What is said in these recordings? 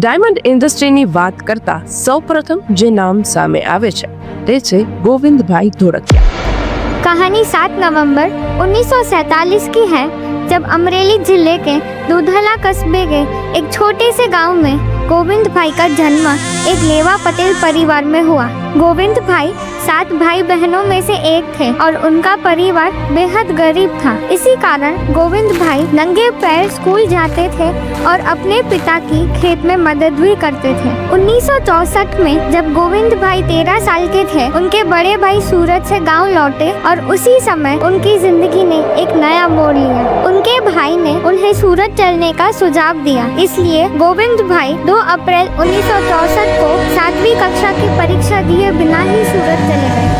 Diamond ઇન્ડસ્ટ્રીની વાત કરતા સૌપ્રથમ જે નામ સામે આવે છે તે છે गोविंदभाई धोड़किया। कहानी 7 नवंबर 1947 की है, जब अमरेली जिले के दूधला कस्बे के एक छोटे से गांव में गोविंद भाई का जन्म एक लेवा पटेल परिवार में हुआ। गोविंद भाई 7 भाई बहनों में से एक थे और उनका परिवार बेहद गरीब था। इसी कारण गोविंद भाई नंगे पैर स्कूल जाते थे और अपने पिता की खेत में मदद भी करते थे। 1964 में जब गोविंद भाई 13 साल के थे, उनके बड़े भाई सूरत से गांव लौटे और उसी समय उनकी जिंदगी ने एक नया मोड़ लिया। उनके भाई ने उन्हें सूरत चलने का सुझाव दिया, इसलिए गोविंद भाई 2 अप्रैल 1964 को 7वीं कक्षा की परीक्षा दिए बिना ही सूरत चले गए।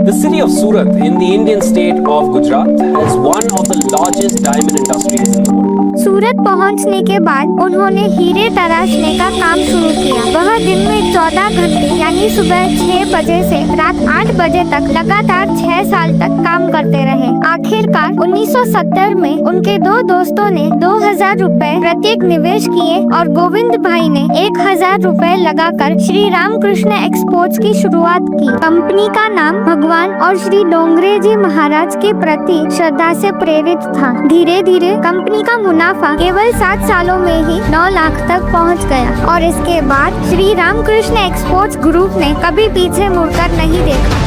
The city of Surat in the Indian state of Gujarat has one of the largest diamond industries in the world. सूरत पहुंचने के बाद उन्होंने हीरे तराशने का काम शुरू किया। वह दिन में 14 घंटे यानी सुबह 6 बजे से रात 8 बजे तक लगातार 6 साल तक काम करते रहे। आखिरकार 1970 में उनके 2 दोस्तों ने 2000 रुपए प्रत्येक निवेश किए और गोविंद भाई ने 1000 रुपए लगाकर श्री रामकृष्ण एक्सपोर्ट्स की शुरुआत की। कंपनी का नाम भगवान और श्री डोंगरे जी महाराज के प्रति श्रद्धा से प्रेरित था। धीरे धीरे कंपनी का मुनाफा केवल 7 सालों में ही 9 लाख तक पहुंच गया और इसके बाद श्री रामकृष्ण एक्सपोर्ट्स ग्रुप ने कभी पीछे मुड़कर नहीं देखा।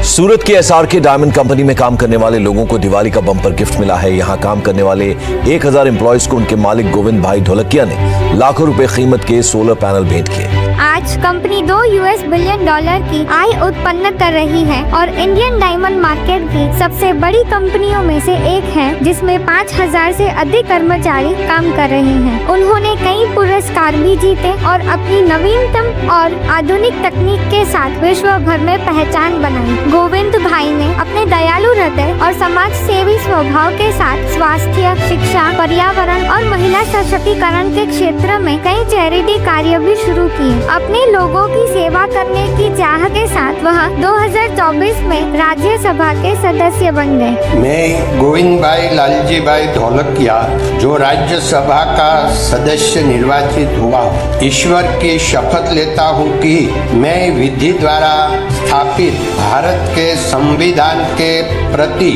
सूरत के SRK डायमंड कंपनी में काम करने वाले लोगों को दिवाली का बम्पर गिफ्ट मिला है। यहाँ काम करने वाले 1000 एम्प्लॉयज को उनके मालिक गोविंद भाई धोलकिया ने लाखों रुपए कीमत के सोलर पैनल भेंट किए। आज कंपनी $2 बिलियन की आय उत्पन्न कर रही है और इंडियन डायमंड मार्केट की सबसे बड़ी कंपनियों में से एक है, जिसमें 5000 से अधिक कर्मचारी काम कर रहे हैं। उन्होंने कई पुरस्कार भी जीते और अपनी नवीनतम और आधुनिक तकनीक के साथ विश्व भर में पहचान बनाई। गोविंद भाई ने अपने दयालु हृदय और समाज सेवी स्वभाव के साथ स्वास्थ्य, शिक्षा, पर्यावरण और महिला सशक्तिकरण के क्षेत्र में कई चैरिटी कार्य भी शुरू किए। अपने लोगों की सेवा करने की चाह के साथ वह 2024 में राज्यसभा के सदस्य बन गए। मैं गोविंद भाई लालजी भाई धोलकिया जो राज्यसभा का सदस्य निर्वाचित हुआ, ईश्वर की शपथ लेता हूँ कि मैं विधि द्वारा स्थापित भारत के संविधान के प्रति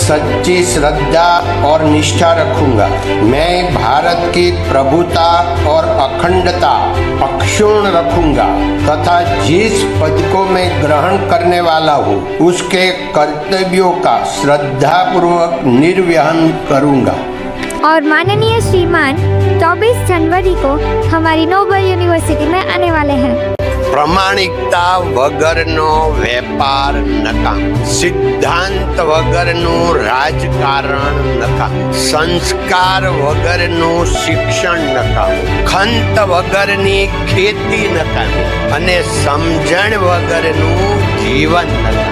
सच्ची श्रद्धा और निष्ठा रखूंगा। मैं भारत की प्रभुता और अखंडता अक्षुण्ण रखूंगा तथा जिस पद को मैं ग्रहण करने वाला हूँ उसके कर्तव्यों का श्रद्धापूर्वक निर्वहन करूंगा। और माननीय श्रीमान 24 जनवरी को हमारी नोबल यूनिवर्सिटी में आने वाले हैं। પ્રમાણિકતા વગરનો વેપાર નકામ, સિદ્ધાંત વગરનું રાજકારણ નકામ, સંસ્કાર વગરનું શિક્ષણ નકામ, ખંત વગરની ખેતી નકામ અને સમજણ વગરનું જીવન નકામ।